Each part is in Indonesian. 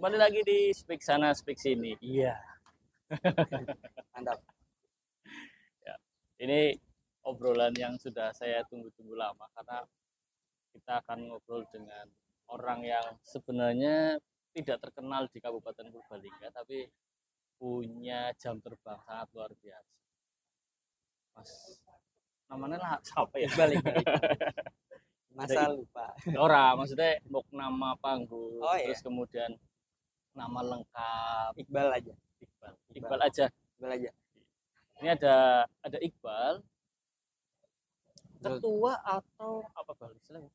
Kembali lagi di Speak Sana Speak Sini. Iya. Mantap. Ya, ini obrolan yang sudah saya tunggu-tunggu lama karena kita akan ngobrol dengan orang yang sebenarnya tidak terkenal di Kabupaten Purbalingga, tapi punya jam terbang sangat luar biasa. Mas, namanya lah siapa ya? Balik. Masa lupa. Ora, maksudnya mau nama panggung, Oh, iya. terus kemudian nama lengkap. Iqbal aja. Iqbal aja. Iqbal aja. Ini ada Iqbal, ketua atau apa Bang istilahnya?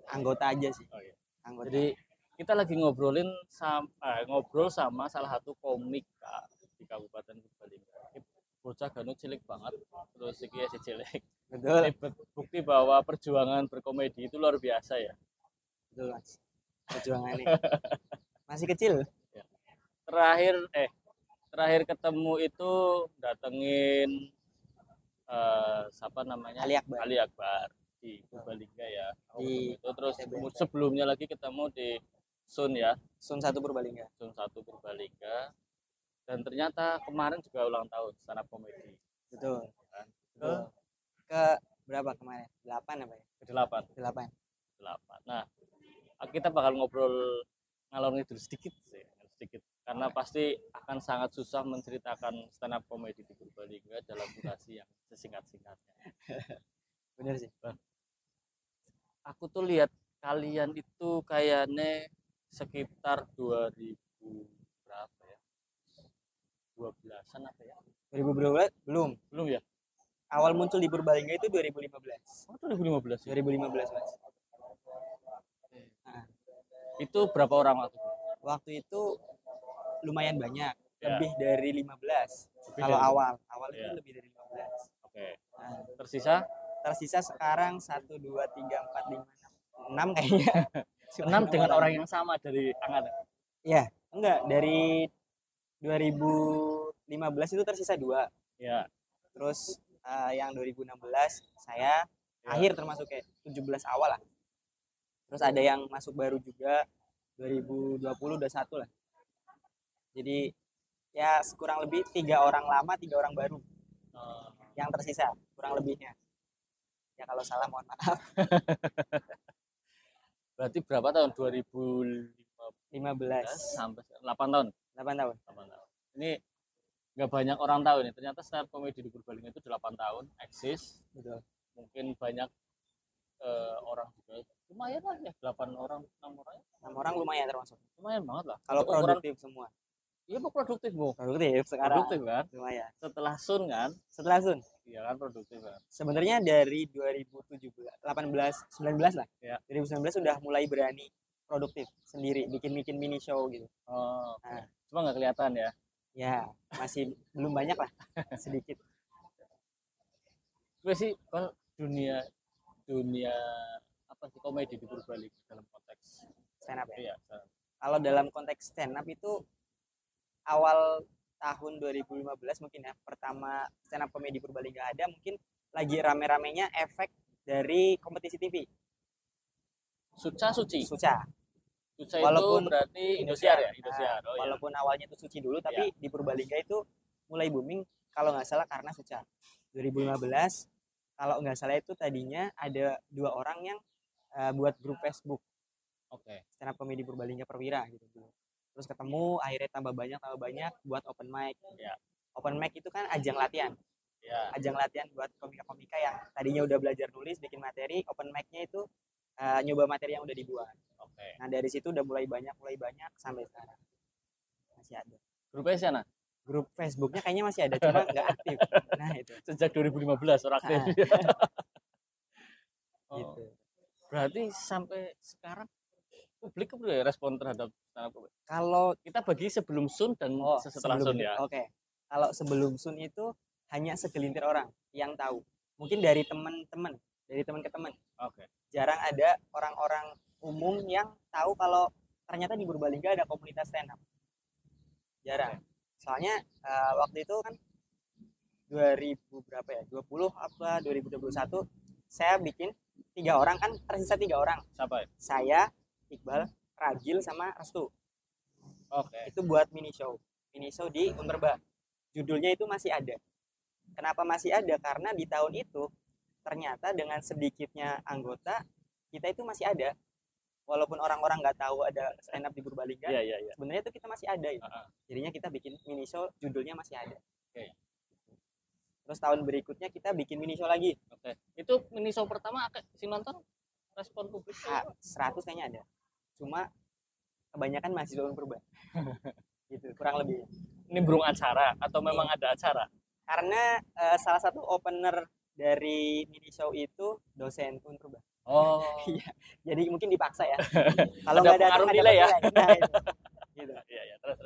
Anggota aja sih. Oh, iya. Anggota. Jadi kita lagi ngobrol sama salah satu komika di Kabupaten Purbalingga. Bocah ganu cilik banget, terus iki ya cilik. Betul. Ini bukti bahwa perjuangan berkomedi itu luar biasa ya. Betul, Mas. Perjuangannya. Masih kecil. Ya. Terakhir ketemu itu datengin siapa namanya? Ali Akbar di Purbalingga ya. Di itu terus sebelumnya lagi ketemu di Sun ya. Sun 1 Purbalingga. Sun 1 Purbalingga. Dan ternyata kemarin juga ulang tahun stand up comedy. Betul. Kan? Ke berapa kemarin? 8 apa ya? Ke 8. 8. Nah, kita bakal ngobrol ngalor ngidul sedikit karena pasti akan sangat susah menceritakan stand up comedy di Purbalingga dalam durasi yang sesingkat-singkatnya. Bener sih. Aku tuh lihat kalian itu kayaknya sekitar 2000 berapa ya? 12-an apa ya? 2012 belum ya? Awal muncul di Purbalingga itu 2015. Oh, 2015 ya? 2015, Mas. Nah, itu berapa orang waktu itu? Lumayan banyak, ya. Lebih dari 15. Kalau awal ya. Itu lebih dari 15. Oke. Nah, tersisa sekarang 1 2 3 4 5 6 kayaknya. 6 dengan orang yang sama dari angkatan. Iya, enggak, dari 2015 itu tersisa 2. Ya. Terus yang 2016 saya akhir termasuk kayak 17 awal lah. Terus ada yang masuk baru juga 2020 udah 1 lah. Jadi ya kurang lebih 3 orang lama 3 orang baru yang tersisa kurang lebihnya. Ya kalau salah mohon maaf. Berarti berapa tahun? 2015 sampai 8 tahun. 8 tahun. Ini nggak banyak orang tahu nih. Ternyata stand up comedy di Purbalingga itu 8 tahun eksis. Betul. Mungkin banyak orang juga. Lumayan lah ya 8 orang, 6 orang. 6 orang lumayan termasuk. Lumayan banget lah. Kalau produktif semua. Iya, produktif Bu. Produktif sekarang. Produktif kan? Lumayan. Setelah Sun kan? Iya kan produktif kan. Sebenarnya dari 2017, 18, 19 lah. Ya. 2019 sudah mulai berani produktif sendiri, bikin mini show gitu. Oh. Nah. Cuma nggak kelihatan ya? Ya, masih belum banyak lah, sedikit. Gue sih kalau dunia apa sih komedi di Purbalingga dalam konteks stand up ya? Iya, kalau dalam konteks stand up itu awal tahun 2015 mungkin ya, pertama stand up komedi Purbalingga ada, mungkin lagi rame-ramenya efek dari kompetisi TV. Suca walaupun itu berarti Indosiar ya? Indosiar. Oh, walaupun awalnya itu Suci dulu, tapi di Purbalingga itu mulai booming kalau nggak salah karena Suca. 2015 kalau nggak salah itu tadinya ada 2 orang yang buat grup Facebook. Oke. Stand up komedi Purbalingga Perwira gitu. Terus ketemu, akhirnya tambah banyak buat open mic. Ya. Open mic itu kan ajang latihan. Ya. Ajang latihan buat komika-komika yang tadinya udah belajar nulis, bikin materi. Open mic-nya itu nyoba materi yang udah dibuat. Oke. Nah dari situ udah mulai banyak sampai sekarang masih ada. Grupnya sana? Grup Facebooknya kayaknya masih ada, cuma nggak aktif. Nah itu. Sejak 2015 orang aktif. Gitu. Berarti sampai sekarang publik respon terhadap stand up comedy? Kalau kita bagi sebelum Sun dan setelah Sun ya. Oke. Kalau sebelum Sun itu hanya segelintir orang yang tahu. Mungkin dari teman-teman, dari teman ke teman. Oke. Jarang ada orang-orang umum yang tahu kalau ternyata di Purbalingga ada komunitas stand up. Jarang. Soalnya waktu itu kan 2000 berapa ya? 20 apa 2021 saya bikin 3 orang kan, tersisa 3 orang. Siapa ya? Saya, Iqbal, Ragil sama Restu. Oke. Itu buat mini show di Unperba. Judulnya itu masih ada. Kenapa masih ada? Karena di tahun itu ternyata dengan sedikitnya anggota kita itu masih ada. Walaupun orang-orang nggak tahu ada stand up di Purbalingga, Iya. sebenarnya itu kita masih ada. Gitu. Heeh. Jadinya kita bikin mini show, judulnya masih ada. Oke. Terus tahun berikutnya kita bikin mini show lagi. Oke. Itu mini show pertama si nonton respon publik 100 kayaknya ada. Cuma kebanyakan mahasiswa Unperba. Gitu, kurang lebih. nimbrung acara atau memang ada acara? Karena salah satu opener dari mini show itu dosen Unperba. Oh. Iya. Jadi mungkin dipaksa ya. Kalau Ada nggak datang pengaruh nggak nilai dapat ya? nilai. Nah, itu. Gitu. Iya, terus.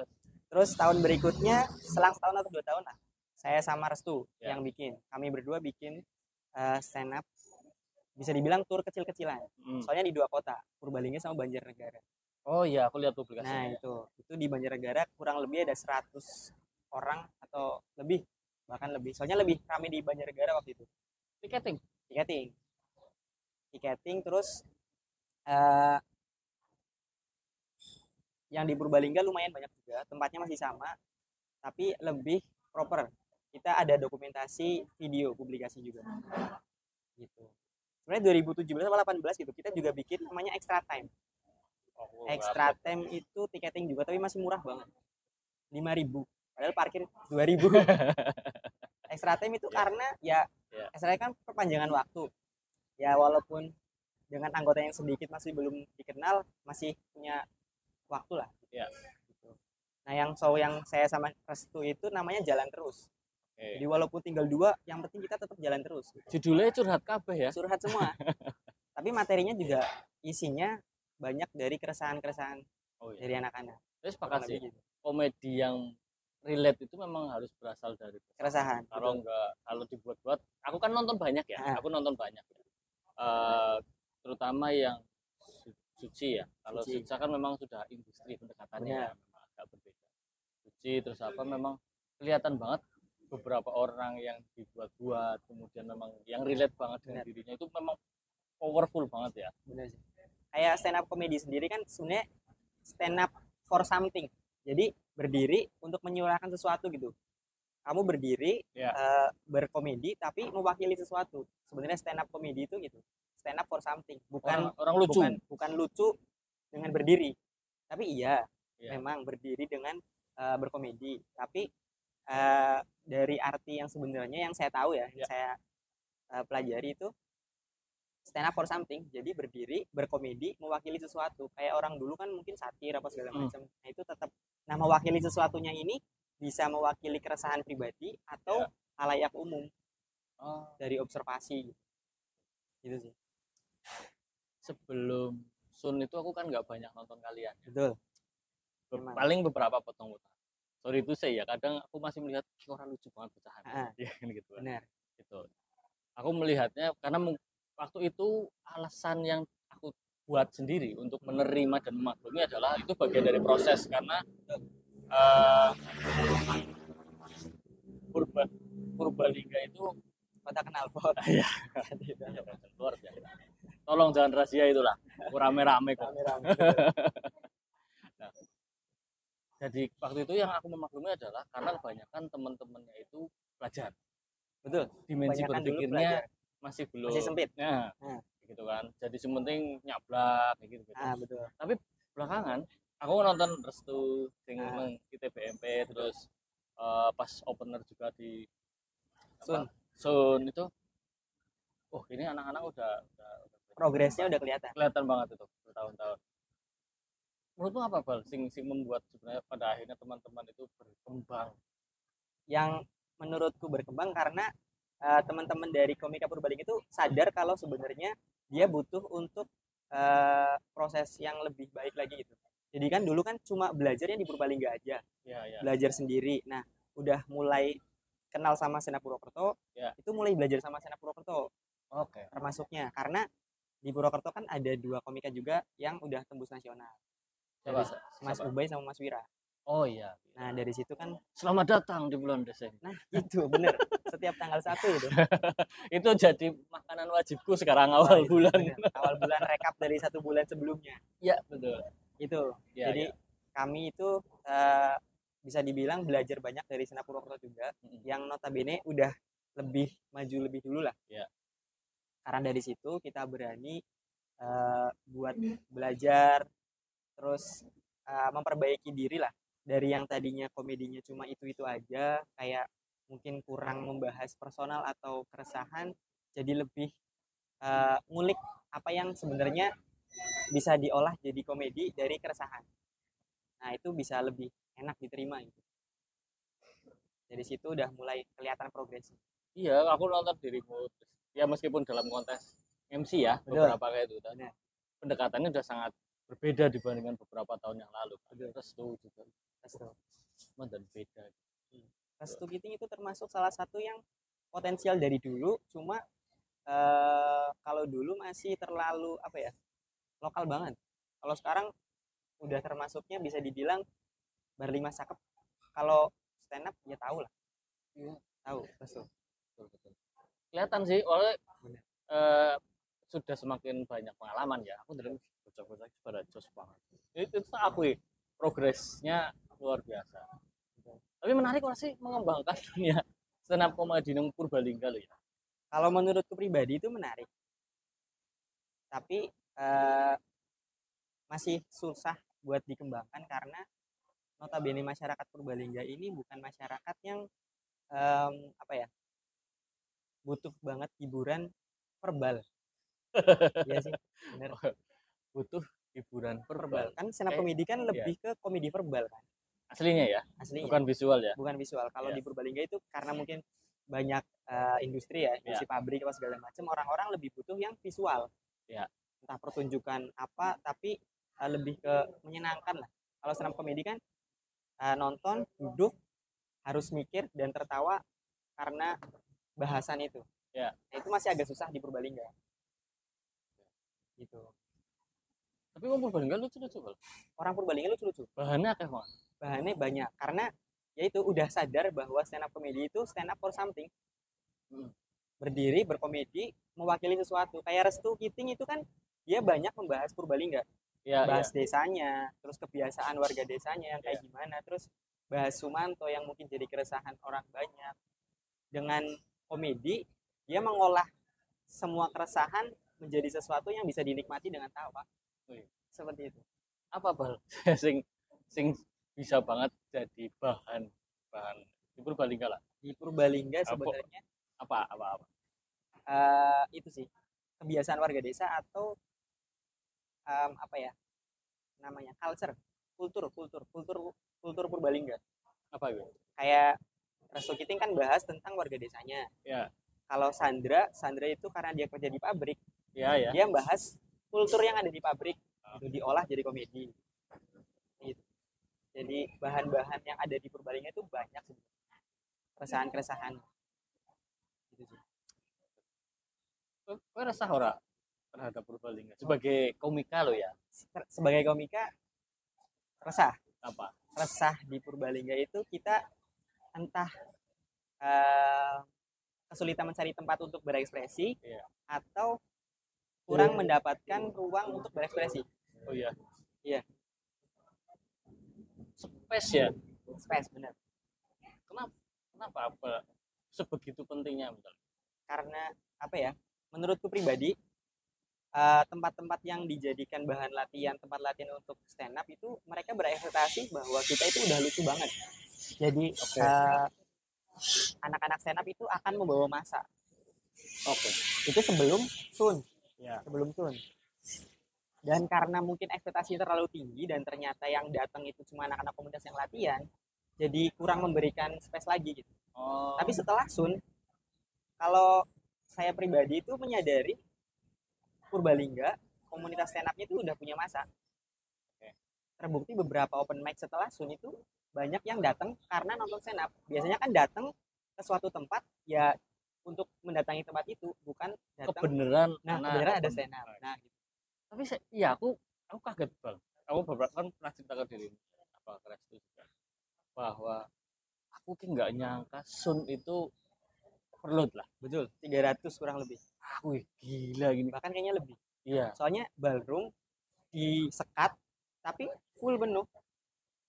Terus tahun berikutnya, selang setahun atau 2 tahun lah, saya sama Restu Ya. yang bikin. Kami berdua bikin stand up, bisa dibilang tur kecil-kecilan. Soalnya di 2 kota, Purbalingga sama Banjarnegara. Oh iya, aku lihat publikasinya. Nah itu di Banjarnegara kurang lebih ada 100 orang atau lebih, bahkan lebih. Soalnya lebih ramai di Banjarnegara waktu itu. Tiketing terus yang di Purbalingga lumayan banyak juga, tempatnya masih sama, tapi lebih proper. Kita ada dokumentasi video publikasi juga. Gitu. Sebenarnya 2017 atau 18 gitu, kita juga bikin namanya Extra Time. Extra Time itu tiketing juga, tapi masih murah banget. 5.000. Padahal parkir 2.000. Extra Time itu karena ya Extra Time kan perpanjangan waktu. Ya walaupun dengan anggota yang sedikit masih belum dikenal, masih punya waktu lah. Ya. Gitu. Nah yang show yang saya sama Restu itu namanya Jalan Terus. Jadi walaupun tinggal 2, yang penting kita tetap jalan terus. Judulnya curhat kabeh ya? Curhat semua. Tapi materinya juga isinya banyak dari keresahan-keresahan dari anak-anak. Terus sepakat sih, Gitu. komedi yang relate itu memang harus berasal dari Keresahan. Kalau enggak, kalau dibuat-buat, aku kan nonton banyak ya. Aku nonton banyak. Terutama yang Suci ya. Kalau Suci. Suci kan memang sudah industri pendekatannya ya, memang agak berbeda. Suci terus apa memang kelihatan banget beberapa orang yang dibuat-buat, kemudian memang yang relate banget dengan dirinya itu memang powerful banget ya. Benar sih. Kayak stand up comedy sendiri kan sebenarnya stand up for something. Jadi berdiri untuk menyuarakan sesuatu gitu. Kamu berdiri berkomedi tapi mewakili sesuatu. Sebenarnya stand up comedy itu gitu. Stand up for something, bukan orang lucu. Bukan lucu dengan berdiri. Tapi iya. Memang berdiri dengan berkomedi. Tapi dari arti yang sebenarnya yang saya tahu ya, yang saya pelajari itu stand up for something. Jadi berdiri, berkomedi, mewakili sesuatu. Kayak orang dulu kan mungkin satir apa segala macam. Nah itu tetap, nah mewakili sesuatunya ini bisa mewakili keresahan pribadi atau halayak umum dari observasi. Gitu sih. Sebelum Sun itu aku kan nggak banyak nonton kalian. Betul. Paling beberapa potong-potong. Sorry itu saya ya, kadang aku masih melihat orang lucu banget pecahan. Ya kan gitu. Benar. Gitu. Aku melihatnya karena waktu itu alasan yang aku buat sendiri untuk menerima dan memaklumi adalah itu bagian dari proses karena Purbalingga itu kota knalpot. Ya. Luar biasa. Tolong jangan rahasia itulah. Rame-rame kok. Nah, jadi waktu itu yang aku memaklumi adalah karena kebanyakan teman-temannya itu pelajar. Betul. Dimensi berpikirnya masih belum. Masih sempit. Nah, gitu kan. Jadi sementing nyablak kayak gitu. Betul. Tapi belakangan aku nonton Restu sing ITBMP terus pas opener juga di Sun itu. Oh, ini anak-anak udah progresnya udah kelihatan banget itu bertahun-tahun. Menurutmu apa Bal sing membuat sebenarnya pada akhirnya teman-teman itu berkembang? Yang menurutku berkembang karena teman-teman dari Komika Purbalingga itu sadar kalau sebenarnya dia butuh untuk proses yang lebih baik lagi gitu. Jadi kan dulu kan cuma belajarnya di Purbalingga aja. Belajar sendiri. Nah, udah mulai kenal sama Stand Up Purwokerto, itu mulai belajar sama Stand Up Purwokerto. Oke. Termasuknya karena di Purwokerto kan ada 2 komika juga yang udah tembus nasional. Mas Ubay sama Mas Wira. Oh iya. Nah dari situ kan selamat datang di bulan Desember. Nah itu bener. Setiap tanggal 1 itu. Itu jadi makanan wajibku sekarang awal bulan. Awal bulan rekap dari 1 bulan sebelumnya. Iya betul. Itu. Jadi kami itu bisa dibilang belajar banyak dari Senap Purwokerto juga, yang notabene udah lebih maju lebih dulu lah. Ya. Karena dari situ kita berani buat belajar, terus memperbaiki diri lah, dari yang tadinya komedinya cuma itu aja, kayak mungkin kurang membahas personal atau keresahan, jadi lebih ngulik apa yang sebenarnya bisa diolah jadi komedi dari keresahan. Nah itu bisa lebih enak diterima gitu. Dari situ udah mulai kelihatan progresnya. Iya, aku nonton dirimu. Ya meskipun dalam kontes MC ya, Betul. beberapa kayak itu. Benar. Pendekatannya udah sangat berbeda dibandingkan beberapa tahun yang lalu. Betul. Restu juga. Restu. Dan beda. Restu Giting itu termasuk salah satu yang potensial dari dulu, cuma kalau dulu masih terlalu apa ya, lokal banget. Kalau sekarang udah termasuknya bisa dibilang berlima cakep. Kalau stand up ya tahu lah. Iya. Tahu, betul. Betul. Kelihatan sih, oleh sudah semakin banyak pengalaman ya. Aku dari bocah-bocah pada jos banget. Itu aku progresnya luar biasa. Tapi menarik lah sih mengembangkan dunia stand up comedy di Purbalingga loh ya. Kalau menurutku pribadi itu menarik. Tapi masih susah buat dikembangkan karena notabene masyarakat Purbalingga ini bukan masyarakat yang apa ya, butuh banget hiburan verbal. Iya sih, bener. Butuh hiburan Verbal. Kan stand up comedy kan lebih ke komedi verbal kan. Aslinya ya, Aslinya. bukan visual ya. Bukan visual. Kalau Iya. di Purbalingga itu karena mungkin banyak industri ya, industri pabrik apa segala macam, orang-orang lebih butuh yang visual. Ya. Entah pertunjukan apa, tapi lebih ke menyenangkan lah. Kalau stand up comedy kan nonton, duduk, harus mikir dan tertawa karena bahasan itu. Ya. Nah, itu masih agak susah di Purbalingga. Gitu. Tapi orang Purbalingga lucu-lucu. Orang Purbalingga lucu-lucu. Bahannya kayak mana? Bahannya banyak karena yaitu udah sadar bahwa stand up comedy itu stand up for something. Berdiri, berkomedi, mewakili sesuatu. Kayak Restu Giting itu kan dia banyak membahas Purbalingga. Ya, bahas desanya, terus kebiasaan warga desanya yang kayak gimana, terus bahas Sumanto yang mungkin jadi keresahan orang banyak. Dengan komedi, dia mengolah semua keresahan menjadi sesuatu yang bisa dinikmati dengan tawa. Seperti itu. Apa Bal? sing bisa banget jadi bahan di Purbalingga lah. Di Purbalingga sebenarnya apa itu sih kebiasaan warga desa atau apa ya namanya, kultur Purbalingga. Apa itu? Kayak Restu Giting kan bahas tentang warga desanya. Ya. Kalau Sandra itu karena dia kerja di pabrik, ya. Dia bahas kultur yang ada di pabrik, itu diolah jadi komedi. Gitu. Jadi bahan-bahan yang ada di Purbalingga itu banyak sih, keresahan. Gitu sih. Kau rasa ora terhadap Purbalingga sebagai komika lo ya? Sebagai komika resah. Apa? Resah di Purbalingga itu kita entah kesulitan mencari tempat untuk berekspresi, atau kurang mendapatkan ruang untuk berekspresi. Oh iya. Iya. Space ya? Space, benar. Kenapa apa sebegitu pentingnya misalnya? Karena apa ya? Menurutku pribadi, tempat-tempat yang dijadikan bahan latihan, tempat latihan untuk stand up itu mereka berekspektasi bahwa kita itu udah lucu banget. Jadi anak-anak stand up itu akan membawa masa. Itu sebelum Sun. Ya. Sebelum Sun. Dan karena mungkin ekspektasi terlalu tinggi dan ternyata yang datang itu cuma anak-anak komunitas yang latihan, jadi kurang memberikan space lagi gitu. Tapi setelah Sun, kalau saya pribadi itu menyadari Purbalingga komunitas stand up-nya itu udah punya masa. Terbukti beberapa open mic setelah Sun itu banyak yang datang karena nonton stand up. Biasanya kan datang ke suatu tempat ya untuk mendatangi tempat itu, bukan datang kebenaran ada stand up. Nah, gitu. Tapi ya aku kaget Bang. Aku beberapa kan pernah cerita ke dirimu apa Restu juga bahwa aku nggak nyangka Sun itu overload lah. Betul, 300 kurang lebih. Wih, gila gini. Bahkan kayaknya lebih. Iya. Soalnya ballroom disekat tapi full penuh.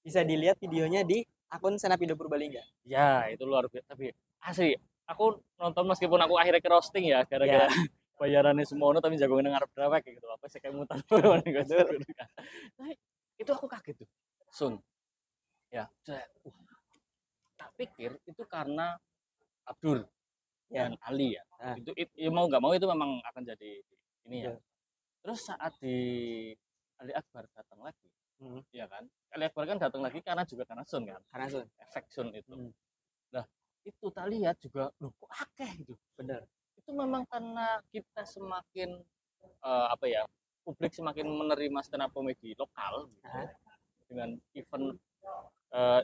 Bisa dilihat videonya di akun Senapindo Purbalingga. Ya, itu luar biasa. Tapi asli, aku nonton meskipun aku akhirnya ke roasting ya, gara-gara Ya, bayarannya semono tapi jago ngarep dewek gitu. Apa sih kayak mutan betul. Tapi itu aku kaget tuh. Sun. Ya, tak pikir itu karena Abdur Ya. dan Ali ya. Nah, Ya mau nggak mau itu memang akan jadi ini ya. betul. Terus saat di Ali Akbar datang lagi, Hmm, ya kan? Ali Akbar kan datang lagi karena juga karena Sun kan, karena Sun. efek Sun itu. Hmm, Nah, itu tak lihat juga, loh kok akeh gitu. benar. Itu memang karena kita semakin apa ya, publik semakin menerima stand up comedy lokal gitu, Nah, dengan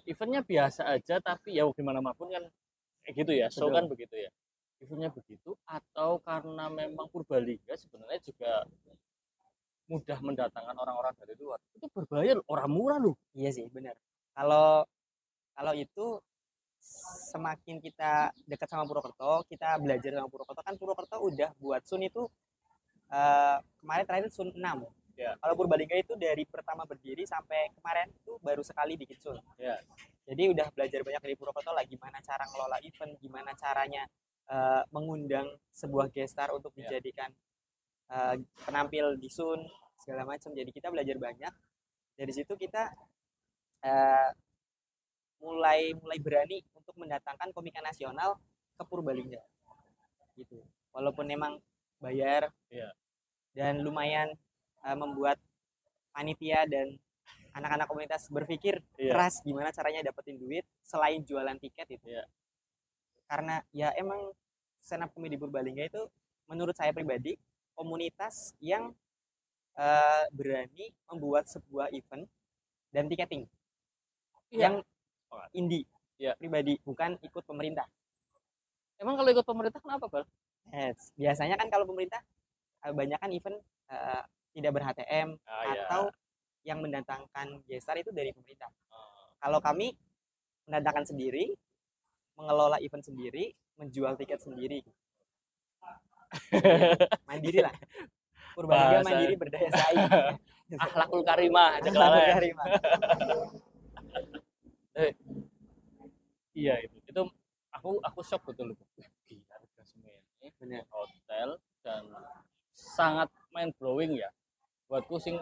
eventnya biasa aja tapi ya gimana pun kan kayak gitu ya, show betul. kan begitu ya. Eventnya begitu atau karena memang Purbalingga sebenarnya juga mudah mendatangkan orang-orang dari luar. Itu berbayar orang murah loh. Iya sih, benar. Kalau kalau itu semakin kita dekat sama Purwokerto, kita belajar sama Purwokerto, kan Purwokerto udah buat Sun itu kemarin terakhir Sun 6. Ya. Kalau Purbalingga itu dari pertama berdiri sampai kemarin itu baru sekali bikin Sun. Ya. Jadi udah belajar banyak dari Purwokerto lah, gimana cara ngelola event, gimana caranya mengundang sebuah gestar untuk dijadikan penampil di Sun segala macam. Jadi kita belajar banyak. Dari situ kita mulai berani untuk mendatangkan komika nasional ke Purbalingga gitu. Walaupun memang bayar dan lumayan membuat panitia dan anak-anak komunitas berpikir keras gimana caranya dapetin duit selain jualan tiket itu. Karena ya emang stand up comedy Purbalingga itu menurut saya pribadi komunitas yang berani membuat sebuah event dan tiketing yang indie pribadi, bukan ikut pemerintah. Emang kalau ikut pemerintah kenapa, Bal? Biasanya kan kalau pemerintah banyak kan event tidak ber-HTM atau yang mendatangkan gestar itu dari pemerintah. Kalau kami mendatangkan sendiri, mengelola event sendiri, menjual tiket sendiri. Mandiri lah. Purbalingga mandiri, berdaya saing. Akhlakul karimah aja kelalen. Iya itu aku shock betul loh. Gila harga semuanya. Bener. Hotel dan sangat mind blowing ya. Buatku sing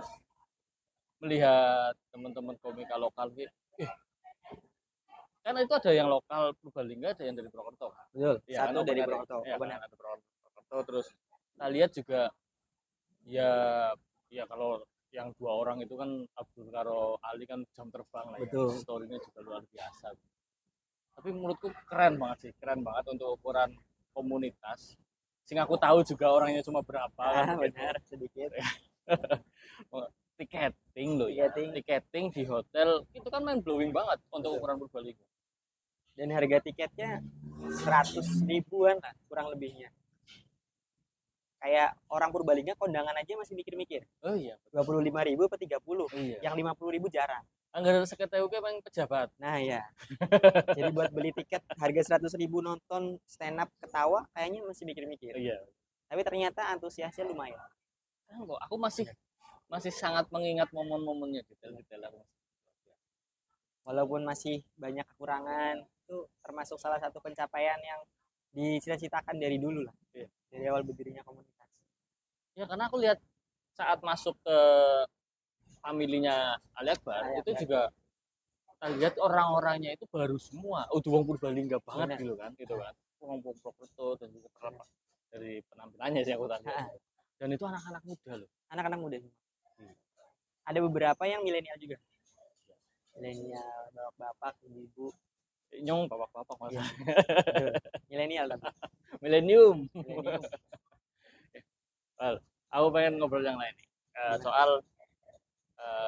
melihat teman-teman komika lokal gitu. Karena itu ada yang lokal Purbalingga, ada yang dari Purwokerto. Betul. Ya, satu dari Purwokerto. Ya, benar. Ada Purwokerto. Terus kita lihat juga ya kalau yang 2 orang itu kan Abdul karo Ali kan jam terbang lah. Betul. Ya. Story-nya juga luar biasa. Tapi menurutku keren banget sih, keren banget untuk ukuran komunitas. Sing aku tahu juga orangnya cuma berapa kan. Benar, sedikit. Tiketing loh ya. Tiketing di hotel itu kan main blowing banget untuk ukuran Purbalingga. Dan harga tiketnya 100 ribuan lah kurang lebihnya. Kayak orang Purbalingga kondangan aja masih mikir-mikir. Oh iya. 25.000 atau 30. Iya. Yang 50.000 jarang. Anggaran seketewu ke emang pejabat. Nah ya. Jadi buat beli tiket harga 100.000 nonton stand up ketawa kayaknya masih mikir-mikir. Iya. Tapi ternyata antusiasnya lumayan. Kan kok aku masih sangat mengingat momen-momennya, detail-detail. Walaupun masih banyak kekurangan, itu termasuk salah satu pencapaian yang dicita-citakan dari dulu lah. Iya. Dari awal berdirinya komunitas. Ya karena aku lihat saat masuk ke familinya Ali Akbar itu juga kita lihat orang-orangnya itu baru semua. Wong Purbalingga banget gitu kan, Wong Purwokerto dan juga dari penampilannya sih aku tadi. Dan itu anak-anak muda loh. Anak-anak muda semua. Ada beberapa yang milenial juga. Milenial, bapak-bapak, ibu-ibu. Nyong bapak-bapak masa. Milenial tapi. Milenium. Aku pengen ngobrol yang lain nih. Soal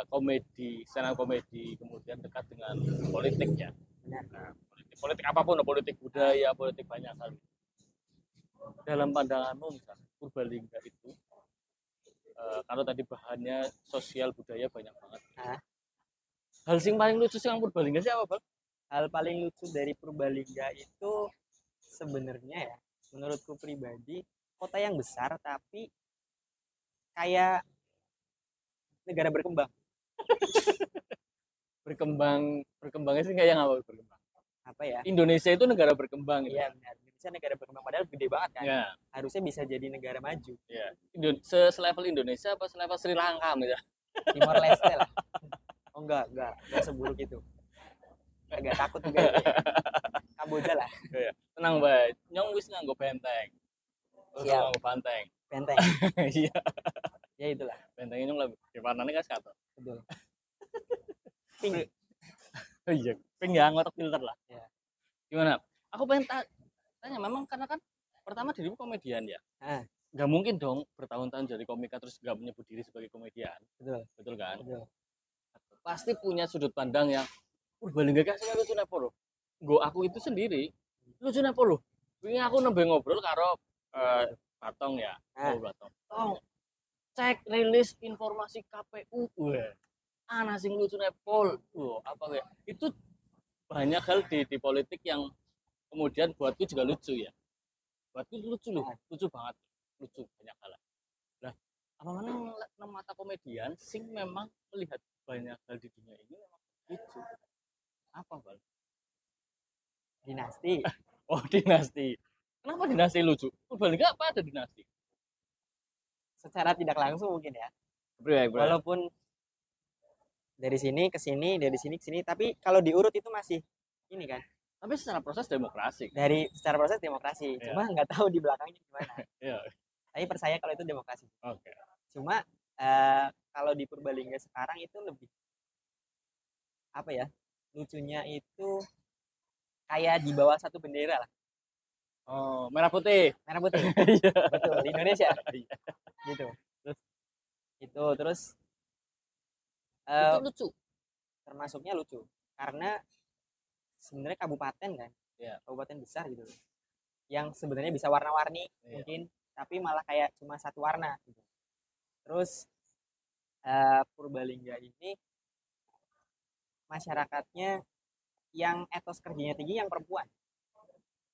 komedi, stand up komedi kemudian dekat dengan politik ya. Nah, politik apapun, politik budaya, politik banyak hal. Dalam pandanganmu misalnya Purbalingga itu kalau tadi bahannya sosial budaya banyak banget. Hal sing paling lucu sih yang Purbalingga sih apa, Bang? Hal paling lucu dari Purbalingga itu sebenarnya ya, menurutku pribadi, kota yang besar tapi kayak negara berkembang. berkembangnya sih kayak apa berkembang? Apa ya? Indonesia itu negara berkembang gitu. Iya benar. Indonesia negara berkembang padahal gede banget kan. Ya, Harusnya bisa jadi negara maju. ya. Selevel Indonesia apa selevel Sri Lanka gitu? Timor Leste lah. Oh enggak seburuk itu. Agak takut juga itu. Kamboja lah. Ya. Tenang bae, nyong wis nganggo benteng. Terus Siap. nganggo banteng. Benteng. Iya, Ya itulah. bentengnya nyong lebih di warnanya kan satu. Betul. Pink. Oh iya, pink ya ngotak filter lah. Ya. Gimana? Aku pengen tanya, memang karena kan pertama dirimu komedian ya. Ah, Nggak mungkin dong bertahun-tahun jadi komika terus nggak menyebut diri sebagai komedian. betul. Betul kan? Betul. Pasti punya sudut pandang yang Purbalingga kan sing lucu nepo lho. Nggo aku itu sendiri lucu nepo lho. Wingi aku nembe ngobrol karo Batong ya. Ah. Oh, Batong. Tong, cek rilis informasi KPU. Wah. Ana sing lucu nepol. Wah, apa kayak itu banyak hal di politik yang kemudian buatku juga lucu ya. Buatku lucu loh, lucu banget. Lucu banyak hal. Nah, apa mana nang mata komedian sing memang melihat banyak hal di dunia ini memang lucu. Apa, Bal? Dinasti. Oh, dinasti. Kenapa dinasti lucu? Purbalingga apa ada dinasti? Secara tidak langsung mungkin ya. Bro. Walaupun dari sini ke sini, dari sini ke sini, tapi kalau diurut itu masih ini kan. Tapi secara proses demokrasi. Dari secara proses demokrasi. Iya. Cuma nggak tahu di belakangnya gimana. Iya. Tapi percaya kalau itu demokrasi. Oke. Cuma kalau di Purbalingga sekarang itu lebih apa ya? Lucunya itu kayak di bawah satu bendera lah. Oh, merah putih. Merah putih. Iya. Betul, di Indonesia. Iya. Gitu. Terus Itu lucu. termasuknya lucu karena sebenarnya kabupaten kan. Iya. Kabupaten besar gitu. Yang sebenarnya bisa warna-warni Iya. mungkin, tapi malah kayak cuma satu warna gitu. Terus Purbalingga ini masyarakatnya yang etos kerjanya tinggi yang perempuan.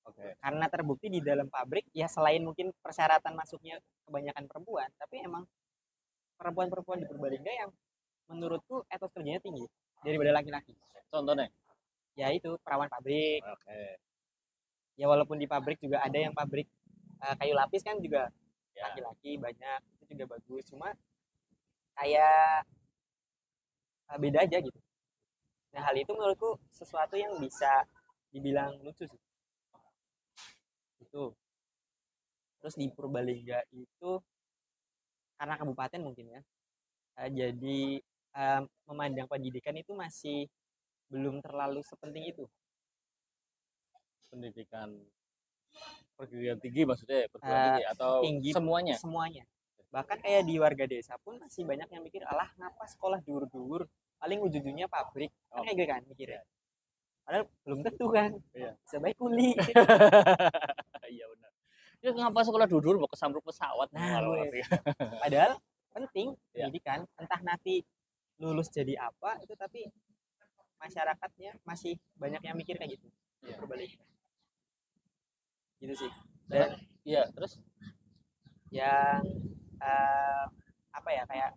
Oke. Karena terbukti di dalam pabrik ya selain mungkin persyaratan masuknya kebanyakan perempuan, tapi emang perempuan-perempuan di Purbalingga yang menurutku etos kerjanya tinggi daripada laki-laki. Contohnya? Ya itu perawan pabrik. Oke. Ya walaupun di pabrik juga ada yang pabrik kayu lapis kan juga Ya. laki-laki banyak, itu juga bagus. Cuma kayak beda aja gitu. Nah hal itu menurutku sesuatu yang bisa dibilang lucu sih. Itu. Terus di Purbalingga itu karena kabupaten mungkin ya, jadi memandang pendidikan itu masih belum terlalu sepenting itu. Pendidikan perguruan tinggi maksudnya perguruan tinggi atau tinggi semuanya? Semuanya. Bahkan kayak di warga desa pun masih banyak yang mikir, alah ngapa sekolah dur-dur, paling ujung-ujungnya pabrik. Kan kayak gitu kan mikirnya. Padahal belum tentu kan. Iya. Sebaik kuli. Iya benar. Ya ngapa sekolah dulu mau kesamruk pesawat? Nah, Malah. Padahal penting Ya. pendidikan, entah nanti lulus jadi apa itu, tapi masyarakatnya masih banyak yang mikir kayak gitu. Ya. Berbalik. Gitu sih. Dan iya, terus Yang apa ya, kayak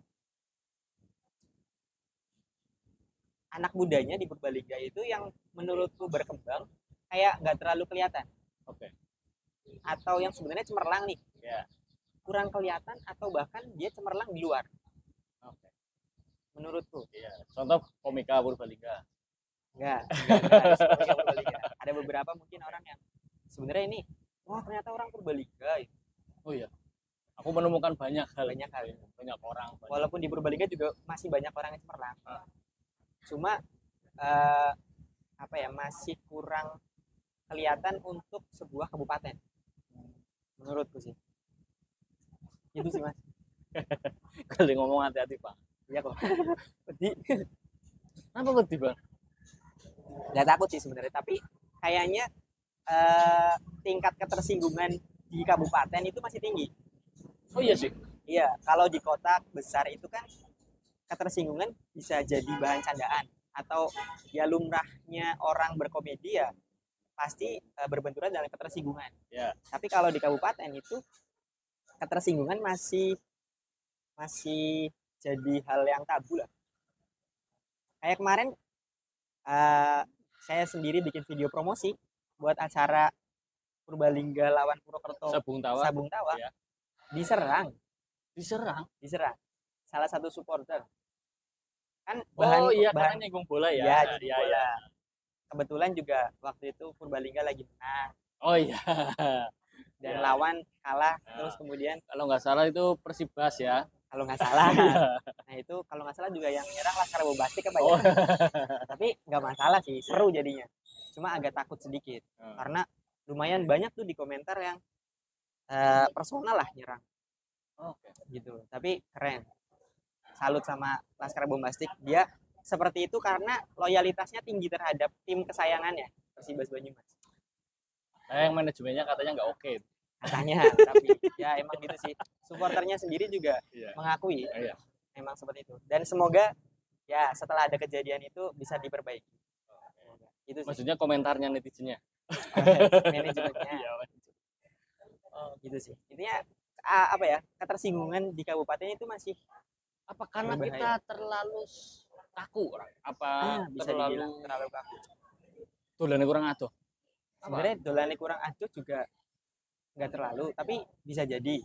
anak mudanya di Purbalingga itu yang menurutku berkembang kayak nggak terlalu kelihatan. Oke. Atau yang sebenarnya cemerlang nih. Ya. Kurang kelihatan atau bahkan dia cemerlang di luar. Oke. Menurutku. Iya. Contoh komika Purbalingga. Enggak harus komika Purbalingga. Ada beberapa mungkin orang yang sebenarnya ini, wah ternyata orang Purbalingga. Oh iya. Aku menemukan banyak hal. Banyak hal. Banyak orang. Walaupun di Purbalingga juga masih banyak orang yang cemerlang. Cuma apa ya, masih kurang kelihatan untuk sebuah kabupaten. Menurutku sih. Itu sih, Mas. Kalau ngomong hati-hati, Pak. Iya kok. Wedi. Kenapa wedi, Bang? Nggak takut sih sebenarnya, tapi kayaknya tingkat ketersinggungan di kabupaten itu masih tinggi. Oh iya sih. Iya, kalau di kota besar itu kan ketersinggungan bisa jadi bahan candaan, atau ya lumrahnya orang berkomedi ya pasti berbenturan dengan ketersinggungan. Ya. Tapi kalau di kabupaten itu ketersinggungan masih jadi hal yang tabu lah. Kayak kemarin Saya sendiri bikin video promosi buat acara Purbalingga lawan Purwokerto Sabung Tawa. Sabung Tawa. Ya. Diserang salah satu supporter. Kan Oh iya, karena nyinggung bola ya. Iya, Iya, bola. iya. Kebetulan juga waktu itu Purbalingga lagi menang Oh iya. dan Ya. lawan kalah, Ya. terus kemudian Kalau nggak salah itu Persibas ya. kalau nggak salah. Iya. Nah itu kalau nggak salah juga yang nyerang Laskar Bombastik apa ya. Oh. Tapi nggak masalah sih, seru jadinya. Cuma agak takut sedikit karena lumayan banyak tuh di komentar yang personal lah nyerang. Oke. Gitu. Tapi keren. Salut sama Laskar Bombastik. Dia seperti itu karena loyalitasnya tinggi terhadap tim kesayangannya, Persibas Banyumas. Yang manajemennya katanya nggak oke. Katanya, tapi ya emang gitu sih. Supporternya sendiri juga Iya. mengakui Iya. memang seperti itu. Dan semoga ya setelah ada kejadian itu bisa diperbaiki. Itu sih. Maksudnya komentarnya netizennya. Manajemennya. Iya. Gitu sih. Intinya apa ya? Ketersinggungan di kabupaten itu masih Apa karena berbahaya. kita terlalu kaku orang? Apa bisa dibilang terlalu kaku. dolannya kurang adoh? Sebenarnya dolannya kurang aduh juga nggak terlalu, tapi bisa jadi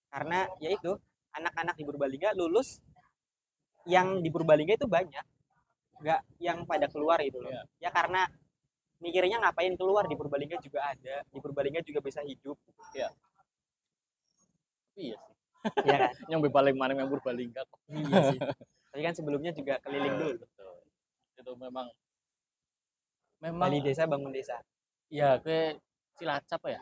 karena yaitu anak-anak di Purbalingga lulus yang di Purbalingga itu banyak, nggak yang pada keluar itu loh. Iya. Ya karena mikirnya ngapain keluar, di Purbalingga juga ada, di Purbalingga juga bisa hidup. Iya sih. Iya kan? Yang paling mana yang Purbalingga. Iya sih. Tapi kan sebelumnya juga keliling dulu. Betul. Itu memang Bali desa bangun desa. ya ke Cilacap ya.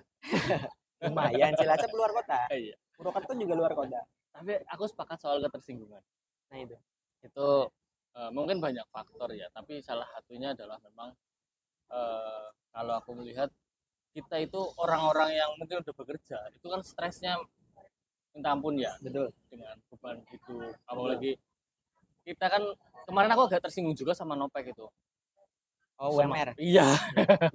Lumayan, Cilacap luar kota. Iya. Purwokerto juga luar kota. Tapi aku sepakat soal ketersinggungan. Nah itu. Itu mungkin banyak faktor ya, tapi salah satunya adalah memang kalau aku melihat kita itu orang-orang yang mungkin udah bekerja, itu kan stresnya minta ampun ya. Betul. Dengan beban hidup, apalagi kita kan kemarin aku agak tersinggung juga sama Nopek itu. Oh, Sama- UMR. Iya,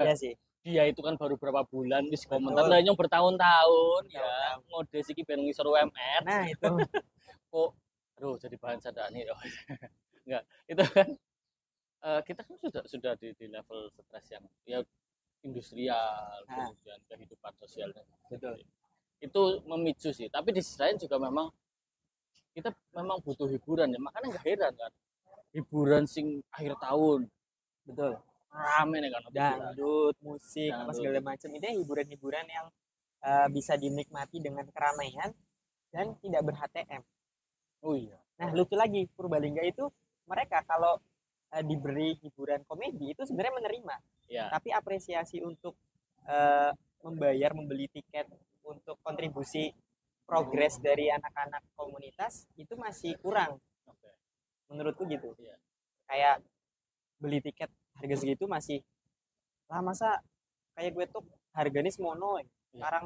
Iya sih. dia itu kan baru berapa bulan wis Betul. komentar lah yang bertahun-tahun ya Bertahun-tahun. ngode siki ben ngisor UMR Nah itu. kok aduh jadi bahan sadaan nih. Enggak, itu kan kita kan sudah di level stres yang ya industrial, Nah. kemudian kehidupan sosialnya. Betul. Itu memicu sih, tapi di sisi lain juga memang kita memang butuh hiburan ya, makanya nggak heran kan hiburan sing akhir tahun Betul. rame nih kan Dangdut, musik, apa Dangdut. segala macam itu hiburan-hiburan yang bisa dinikmati dengan keramaian dan tidak ber-HTM. oh iya Nah, lucu lagi Purbalingga itu mereka kalau diberi hiburan komedi itu sebenarnya menerima, ya tapi apresiasi untuk membayar membeli tiket untuk kontribusi progres dari anak-anak komunitas itu masih kurang oke. menurutku gitu. Iya. Kayak beli tiket harga segitu masih lah, masa kayak gue tuh harganya semono Iya. sekarang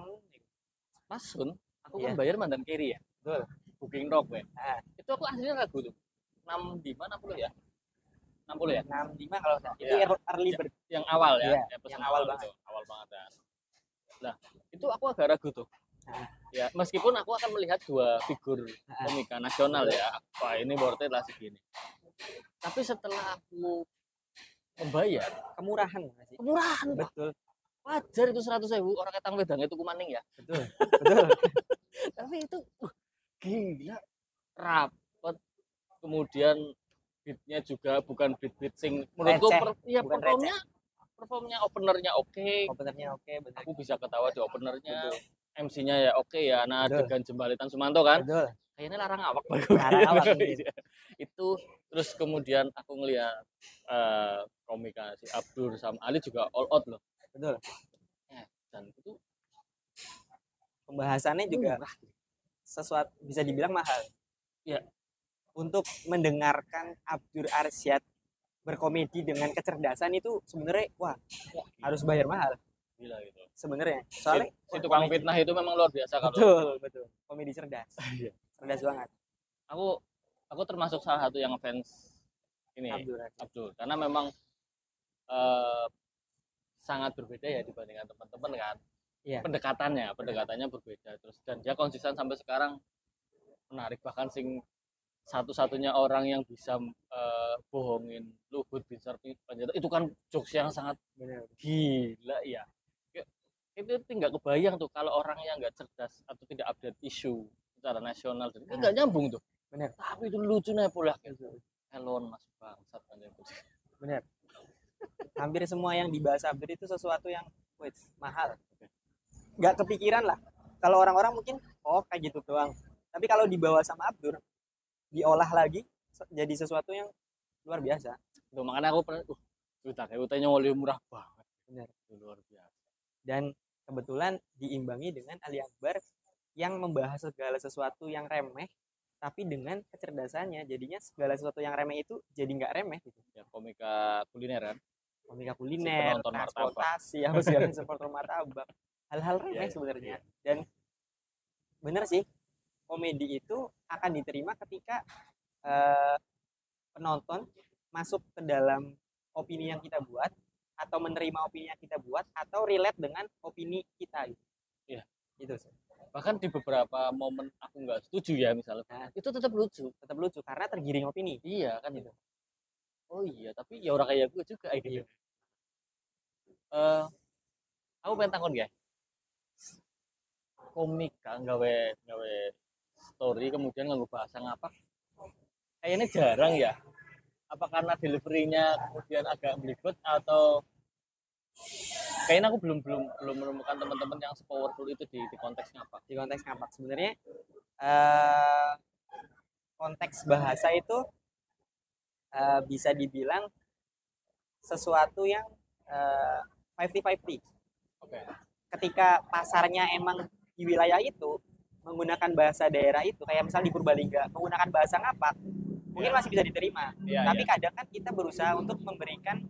Mas Sun aku Iya. kan bayar mandan kiri ya Betul. booking rock ya Nah, itu aku aslinya ragu tuh 65 60 ya 60 ya 65 kalau nggak salah. Itu Iya. early bird. yang awal ya, Iya, pesan yang awal banget. itu, awal banget ya. Nah itu aku agak ragu tuh Nah. ya meskipun aku akan melihat dua figur Nah. komika nasional ya wah ini worth it lah segini tapi setelah aku membayar Kemurahan nggak sih? kemurahan Pak. Betul, Wajar itu 100.000 orang ketang wedang itu kumaning ya betul, betul. tapi itu gila rapet kemudian beatnya juga bukan beat sing menurutku Receh, ya bukan performnya openernya oke Openernya oke, betul. aku bisa ketawa di openernya Betul. MC-nya ya oke ya nah Betul. adegan Jembalitan Sumanto kan Betul. kayaknya larang awak Larang awak, mungkin. itu terus kemudian aku ngeliat komika si Abdur sama Ali juga all out loh Betul. dan itu Pembahasannya juga murah. sesuatu bisa dibilang mahal. Ya. Untuk mendengarkan Abdur Arsyad berkomedi dengan kecerdasan itu sebenarnya wah harus bayar mahal Gila gitu sebenarnya. Soalnya si tukang komedi- fitnah itu memang luar biasa kalau betul, betul. Komedi cerdas. Iya. Cerdas banget. aku termasuk salah satu yang fans ini Abdur Arsyad. Abdul karena memang sangat berbeda ya dibandingkan teman-teman kan Iya. pendekatannya berbeda terus dan dia konsisten sampai sekarang menarik bahkan sing satu-satunya orang yang bisa bohongin Luhut Binsar Panjaitan itu kan jokes yang sangat Benar. gila ya. Itu nggak kebayang tuh kalau orang yang nggak cerdas atau tidak update isu secara nasional itu nggak nyambung tuh. Benar. Tapi itu lucunya pula Elon Mas bangsat anjing. Benar. Hampir semua yang dibahas Abdur itu sesuatu yang mahal. Nggak kepikiran lah. Kalau orang-orang mungkin kayak gitu doang. Tapi kalau dibawa sama Abdur, diolah lagi jadi sesuatu yang luar biasa. Tuh makanya aku pernah utangnya murah banget. Benar. Itu luar biasa. Dan kebetulan diimbangi dengan Ali Akbar yang membahas segala sesuatu yang remeh tapi dengan kecerdasannya, jadinya segala sesuatu yang remeh itu jadi nggak remeh gitu. Ya komika kuliner kan. Komika kuliner, Si transportasi, apa segala seperti martabak. Hal-hal remeh sebenarnya. Dan bener sih, komedi itu akan diterima ketika penonton masuk ke dalam opini yang kita buat, atau menerima opini yang kita buat, atau relate dengan opini kita gitu. Iya. Gitu sih. Bahkan di beberapa momen aku nggak setuju ya misalnya, itu tetap lucu Karena tergiring opini. Iya kan itu. Oh iya, tapi ya orang kayak gue juga gitu. Aku pengen takon ya. Komik kan gawe story kemudian nganggo bahasa ngapak. Kayaknya jarang ya. Apa karena deliverynya kemudian agak belibet atau kayaknya aku belum menemukan teman-teman yang sepowerful itu di konteks ngapak. Di konteks ngapak sebenarnya konteks bahasa itu bisa dibilang sesuatu yang 50-50. Oke. Ketika pasarnya emang di wilayah itu menggunakan bahasa daerah itu, kayak misalnya di Purbalingga menggunakan bahasa ngapak, mungkin masih bisa diterima. Tapi kadang kan kita berusaha untuk memberikan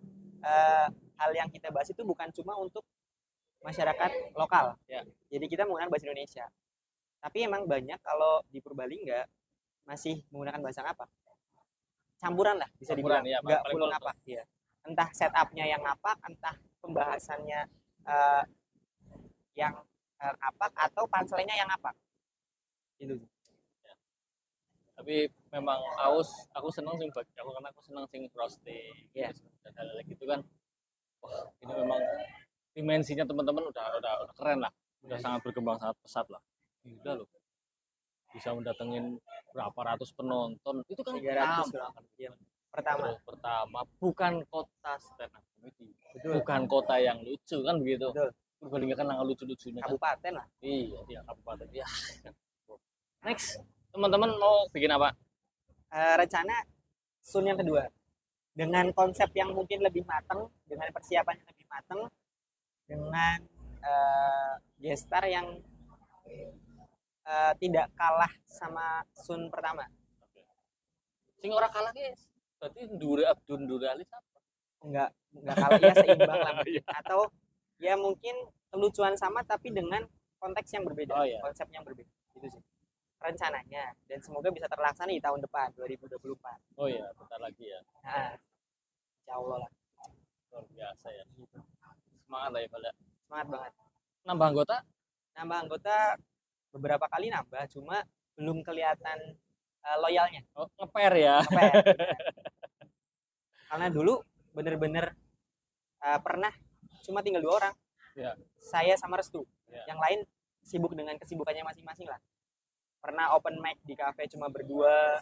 hal yang kita bahas itu bukan cuma untuk masyarakat lokal. Jadi kita menggunakan bahasa Indonesia. Tapi emang banyak kalau di Purbalingga masih menggunakan bahasa ngapak. Campuran lah bisa dibilang, nggak full ngapak. Ya. Entah setupnya yang ngapak, entah pembahasannya yang ngapak, atau punchline-nya yang ngapak. Itu. Tapi memang aku seneng sing karena aku seneng sing roasting dan hal-hal gitu kan. Wah, ini memang dimensinya teman-teman udah keren lah, udah sangat berkembang sangat pesat lah. Gila loh, bisa mendatengin berapa ratus penonton, itu kan 300 pertama bukan kota stand up comedy, bukan kota yang lucu kan begitu. Purbalingga kan nggak lucu-lucunya kabupaten lah. Iya kabupaten ya. Next teman-teman mau bikin apa? Rencana Sun yang kedua dengan konsep yang mungkin lebih matang, dengan persiapan yang lebih matang, dengan gestar yang tidak kalah sama Sun pertama. Sing ora kalah guys, berarti Abdul Ali apa? Enggak kalah, ya seimbang lah. Atau ya mungkin kelucuan sama tapi dengan konteks yang berbeda, konsep yang berbeda. Itu sih rencananya, dan semoga bisa terlaksana di tahun depan 2024. Oh iya, bentar lagi ya. Nah, insya Allah lah. Luar biasa ya. Semangat lah ya Pak. Semangat banget. Nambah anggota beberapa kali nambah, cuma belum kelihatan loyalnya. Oh, ngeper ya. Karena dulu bener-bener pernah cuma tinggal 2 orang. Ya. Saya sama Restu. Yang lain sibuk dengan kesibukannya masing-masing lah. Pernah open mic di kafe cuma berdua.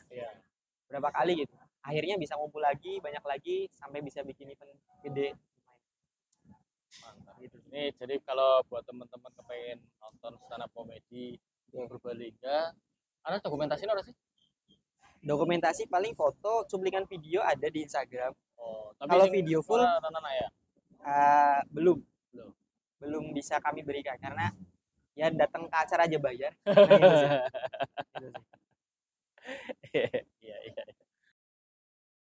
Berapa kali gitu. Akhirnya bisa ngumpul lagi, banyak lagi, sampai bisa bikin event gede. Mantap. Gitu. Ini jadi kalau buat teman-teman kepengen nonton stand up comedy Purbalingga, ada dokumentasinya apa sih? Dokumentasi paling foto, cuplikan video ada di Instagram. Tapi kalau video full ya? belum bisa kami berikan karena ya datang ke acara aja bayar.